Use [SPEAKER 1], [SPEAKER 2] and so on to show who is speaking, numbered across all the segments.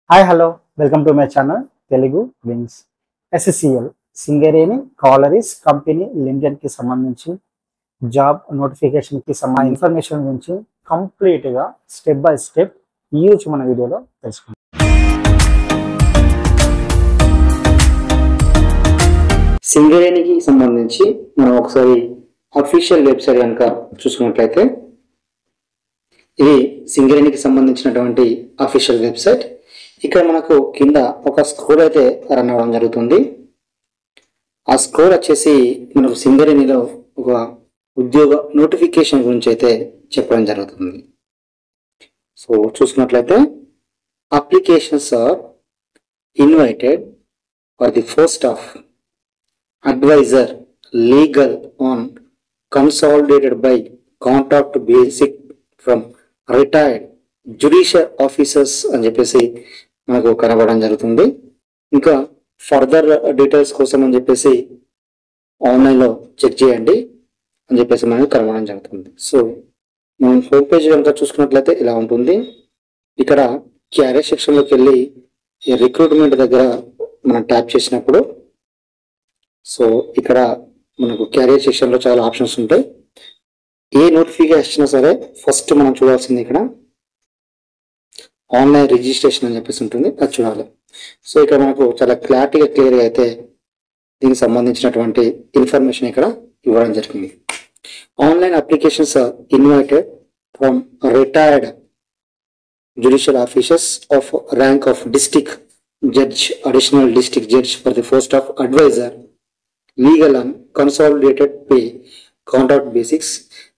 [SPEAKER 1] Hi hello welcome to my channel Telugu Wings. SSCL Singareni Collieries Company లిమిటెడ్కి సంబంధించి job నోటిఫికేషన్కి సంబంధించిన ఇన్ఫర్మేషన్ గురించి కంప్లీట్గా స్టెప్ బై స్టెప్ ఈరోజు మన వీడియోలో తెలుసుకుందాం. సింగరేణికి సంబంధించి మనం ఒకసారి అఫీషియల్ వెబ్సైట్ కనుక చూసుకున్నట్లయితే ఇది సింగరేణికి సంబంధించినటువంటి అఫీషియల్ వెబ్సైట్. ఇక్కడ మనకు కింద ఒక స్క్రోల్ అయితే రన్ అవ్వడం జరుగుతుంది. ఆ స్క్రోల్ వచ్చేసి మనకు సింగరేణిలో ఒక ఉద్యోగ నోటిఫికేషన్ గురించి అయితే చెప్పడం జరుగుతుంది. సో చూసుకున్నట్లయితే applications are invited for the post of adviser legal on consolidated by contract basic from retired judicial officers అని చెప్పేసి మనకు కనబడడం జరుగుతుంది. ఇంకా ఫర్దర్ డీటెయిల్స్ కోసం అని చెప్పేసి ఆన్లైన్లో చెక్ చేయండి అని చెప్పేసి మనకు కనబడడం జరుగుతుంది. సో మనం హోమ్ పేజ్ కనుక చూసుకున్నట్లయితే ఇలా ఉంటుంది. ఇక్కడ క్యారియర్ సెక్షన్లోకి వెళ్ళి ఈ రిక్రూట్మెంట్ దగ్గర మనం ట్యాప్ చేసినప్పుడు సో ఇక్కడ మనకు క్యారియర్ సెక్షన్లో చాలా ఆప్షన్స్ ఉంటాయి. ఏ నోటిఫికేషన్ సరే ఫస్ట్ మనం చూడాల్సింది ఇక్కడ ఆన్లైన్ రిజిస్ట్రేషన్ అని చెప్పేసి ఉంటుంది, అది చూడాలి. సో ఇక్కడ మనకు చాలా క్లియర్గా అయితే దీనికి సంబంధించినటువంటి ఇన్ఫర్మేషన్ ఇక్కడ ఇవ్వడం జరిగింది. Online applications are invited from retired judicial officers of rank of district judge, additional district judge for the post of adviser legal and consolidated pay contract basics.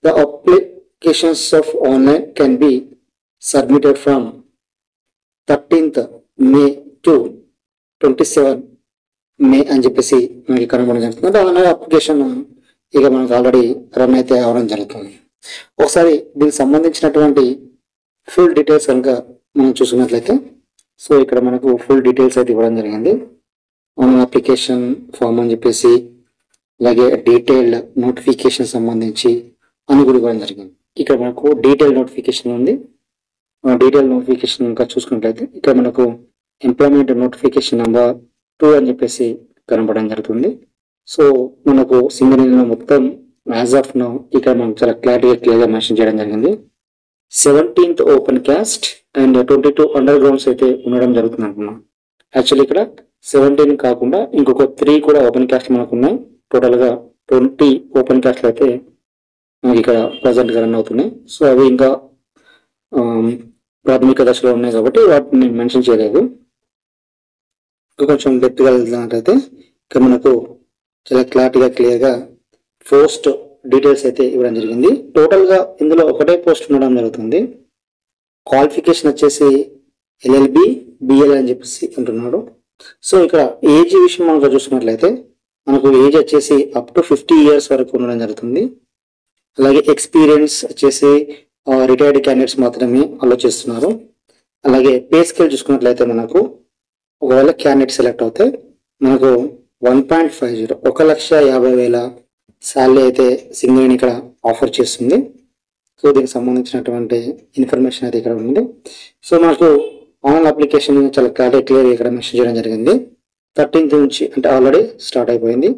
[SPEAKER 1] The applications of online can be submitted from 13th May to 27 May అని చెప్పేసి మనకి కనుగొనడం జరుగుతుంది. Online application ఇక మనకు already run అయితే అవడం జరుగుతుంది. ఒకసారి దీనికి సంబంధించినటువంటి ఫుల్ డీటెయిల్స్ కనుక మనం చూసుకున్నట్లయితే సో ఇక్కడ మనకు ఫుల్ డీటెయిల్స్ అయితే ఇవ్వడం జరిగింది. ఆన్లైన్ అప్లికేషన్ ఫామ్ అని చెప్పేసి అలాగే డీటెయిల్డ్ నోటిఫికేషన్ సంబంధించి అని కూడా ఇవ్వడం జరిగింది. ఇక్కడ మనకు డీటెయిల్ నోటిఫికేషన్ ఉంది. డీటెయిల్ నోటిఫికేషన్ ఇంకా చూసుకున్నట్లయితే ఇక్కడ మనకు ఎంప్లాయ్మెంట్ నోటిఫికేషన్ నెంబర్ 2 అని చెప్పేసి కనపడడం జరుగుతుంది. సో మనకు సింగరేణిలో మొత్తం యాజ్ ఆఫ్ నౌ ఇక్కడ మనకు చాలా క్లియర్గా మెన్షన్ చేయడం జరిగింది. 17th open cast and 22 under grounds అయితే ఉండడం జరుగుతుంది అనుకున్నాం. యాక్చువల్లీ ఇక్కడ 17 కాకుండా ఇంకొక 3 కూడా ఓపెన్ క్యాస్ట్ మనకు ఉన్నాయి. టోటల్గా 20 ఓపెన్ క్యాస్ట్లు అయితే మనకి ఇక్కడ ప్రజెంట్గా రన్ అవుతున్నాయి. సో అవి ఇంకా ప్రాథమిక దశలో ఉన్నాయి కాబట్టి వాటిని మెన్షన్ చేయలేదు. కొంచెం డెప్త్గా వెళ్తున్నట్లయితే ఇక్కడ మనకు చాలా క్లియర్గా పోస్ట్ డీటెయిల్స్ అయితే ఇవ్వడం జరిగింది. టోటల్గా ఇందులో ఒకటే పోస్ట్ ఉండడం జరుగుతుంది. క్వాలిఫికేషన్ వచ్చేసి LLB BL అని చెప్పేసి అంటున్నాడు. సో ఇక్కడ ఏజ్ విషయం మనం చూసుకున్నట్లయితే మనకు ఏజ్ వచ్చేసి అప్ టు 50 years వరకు ఉండడం జరుగుతుంది. అలాగే ఎక్స్పీరియన్స్ వచ్చేసి రిటైర్డ్ క్యాండిడేట్స్ మాత్రమే ఆలోచిస్తున్నారు. అలాగే పే స్కేల్ చూసుకున్నట్లయితే మనకు ఒకవేళ క్యాండిడేట్ సెలెక్ట్ అవుతే మనకు 1.50 1,50,000 శాలరీ అయితే సింగరేణి ఇక్కడ ఆఫర్ చేస్తుంది. సో దీనికి సంబంధించినటువంటి ఇన్ఫర్మేషన్ అయితే ఇక్కడ ఉంది. సో మనకు ఆన్లైన్ అప్లికేషన్ చాలా క్లియర్ ఇక్కడ మెన్షన్ చేయడం జరిగింది. 13th నుంచి అంటే ఆల్రెడీ స్టార్ట్ అయిపోయింది.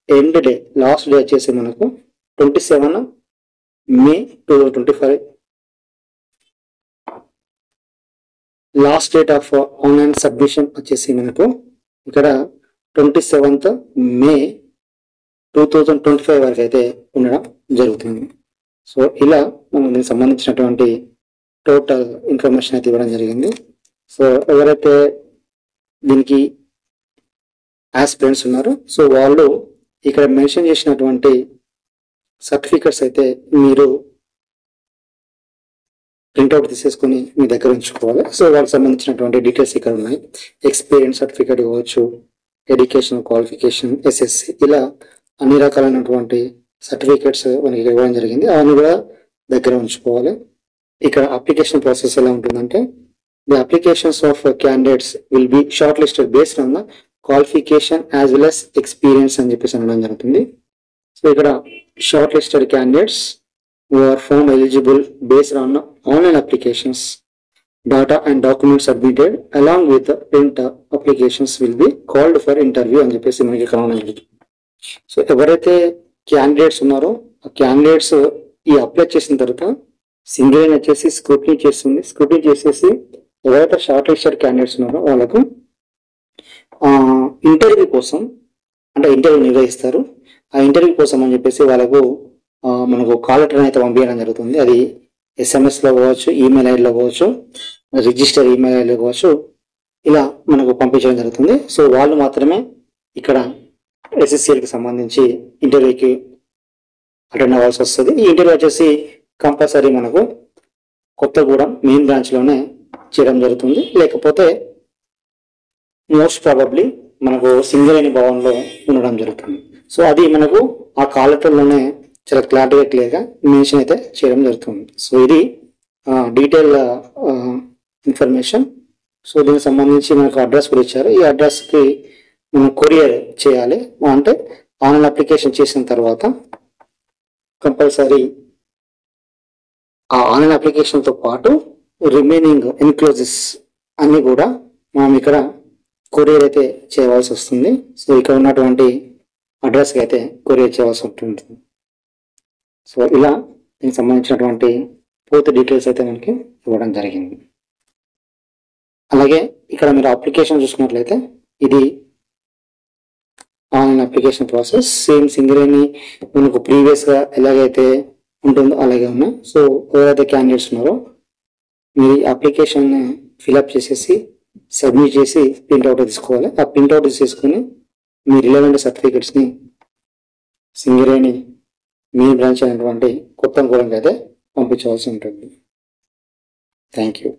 [SPEAKER 1] ఎండ్ డే లాస్ట్ డే వచ్చేసి మనకు 27 May 2025 last date of online submission వచ్చేసి మనకు ఇక్కడ 27th May 2025 వరకు అయితే ఉండడం జరుగుతుంది. సో ఇలా మనం దీనికి సంబంధించినటువంటి టోటల్ ఇన్ఫర్మేషన్ అయితే ఇవ్వడం జరిగింది. సో ఎవరైతే దీనికి ఆస్పిరెంట్స్ ఉన్నారు సో వాళ్ళు ఇక్కడ మెన్షన్ చేసినటువంటి సర్టిఫికెట్స్ అయితే మీరు ప్రింట్అవుట్ తీసేసుకొని మీ దగ్గర ఉంచుకోవాలి. సో వాళ్ళకి సంబంధించినటువంటి డీటెయిల్స్ ఇక్కడ ఉన్నాయి. ఎక్స్పీరియన్స్ సర్టిఫికేట్ ఇవ్వచ్చు, ఎడ్యుకేషన్ క్వాలిఫికేషన్, SSC, ఇలా అన్ని రకాలైనటువంటి సర్టిఫికేట్స్ మనకి ఇవ్వడం జరిగింది. అవన్నీ కూడా దగ్గర ఉంచుకోవాలి. ఇక్కడ అప్లికేషన్ ప్రాసెస్ ఎలా ఉంటుందంటే the applications of candidates will be shortlisted based on the qualification as well as experience అని చెప్పేసి అనడం జరుగుతుంది. సో ఇక్కడ shortlisted candidates who are found eligible based on online applications data and documents submitted along with the print applications will be called for interview అని చెప్పేసి మనకి ఇక్కడ ఉంది. సో ఎవరైతే క్యాండిడేట్స్ ఉన్నారో ఆ క్యాండిడేట్స్ ఈ అప్లై చేసిన తర్వాత సింగిల్ లైన్ వచ్చేసి స్క్రూటినీ చేస్తుంది. స్క్రూటినీ చేసేసి ఎవరైతే షార్ట్ లిస్టెడ్ క్యాండిడేట్స్ ఉన్నారో వాళ్ళకు ఇంటర్వ్యూ కోసం అంటే ఇంటర్వ్యూ నిర్వహిస్తారు. ఆ ఇంటర్వ్యూ కోసం అని చెప్పేసి వాళ్ళకు మనకు కాల్ లెటర్ అయితే పంపించడం జరుగుతుంది. అది SMS లో కావచ్చు, ఈమెయిల్ ఐడిలో కావచ్చు, రిజిస్టర్ ఈమెయిల్ ఐడిలో కావచ్చు, ఇలా మనకు పంపించడం జరుగుతుంది. సో వాళ్ళు మాత్రమే ఇక్కడ SSCLకి సంబంధించి ఇంటర్వ్యూకి అటెండ్ అవ్వాల్సి వస్తుంది. ఈ ఇంటర్వ్యూ వచ్చేసి కంపల్సరీ మనకు కొత్తగూడెం మెయిన్ బ్రాంచ్లోనే చేయడం జరుగుతుంది. లేకపోతే మోస్ట్ ప్రాబబ్లీ మనకు సింగరేణి భవన్లో ఉండడం జరుగుతుంది. సో అది మనకు ఆ కాల్ లెటర్లోనే చాలా క్లియర్గా మెన్షన్ అయితే చేయడం జరుగుతుంది. సో ఇది డీటెయిల్ ఇన్ఫర్మేషన్. సో దీనికి సంబంధించి మనకు అడ్రస్ కూడా ఇచ్చారు. ఈ అడ్రస్కి మనం కొరియర్ చేయాలి. అంటే ఆన్లైన్ అప్లికేషన్ చేసిన తర్వాత కంపల్సరీ ఆ ఆన్లైన్ అప్లికేషన్తో పాటు రిమైనింగ్ ఎన్క్లోజెస్ అన్నీ కూడా మనం ఇక్కడ కొరియర్ అయితే చేయవలసి వస్తుంది. సో ఇక్కడ ఉన్నటువంటి అడ్రస్కి అయితే కొరియర్ చేయవలసి ఉంటుంది. సో ఇలా దీనికి సంబంధించినటువంటి పూర్తి డీటెయిల్స్ అయితే మనకి ఇవ్వడం జరిగింది. అలాగే ఇక్కడ మీరు అప్లికేషన్ చూసుకున్నట్లయితే ఇది online application process same Singareni మనకు ప్రీవియస్గా ఎలాగైతే ఉంటుందో అలాగే ఉన్నాయి. సో ఎవరైతే క్యాండిడేట్స్ ఉన్నారో మీరు అప్లికేషన్ ఫిల్అప్ చేసేసి సబ్మిట్ చేసి ప్రింట్అవుట్ తీసుకోవాలి. ఆ ప్రింట్అవుట్ తీసుకొని మీ రిలవెంట్ సర్టిఫికెట్స్ని సింగరేణి మీ బ్రాంచ్ అయినటువంటి కొత్తగూడెంకి అయితే పంపించవలసి ఉంటుంది. Thank you.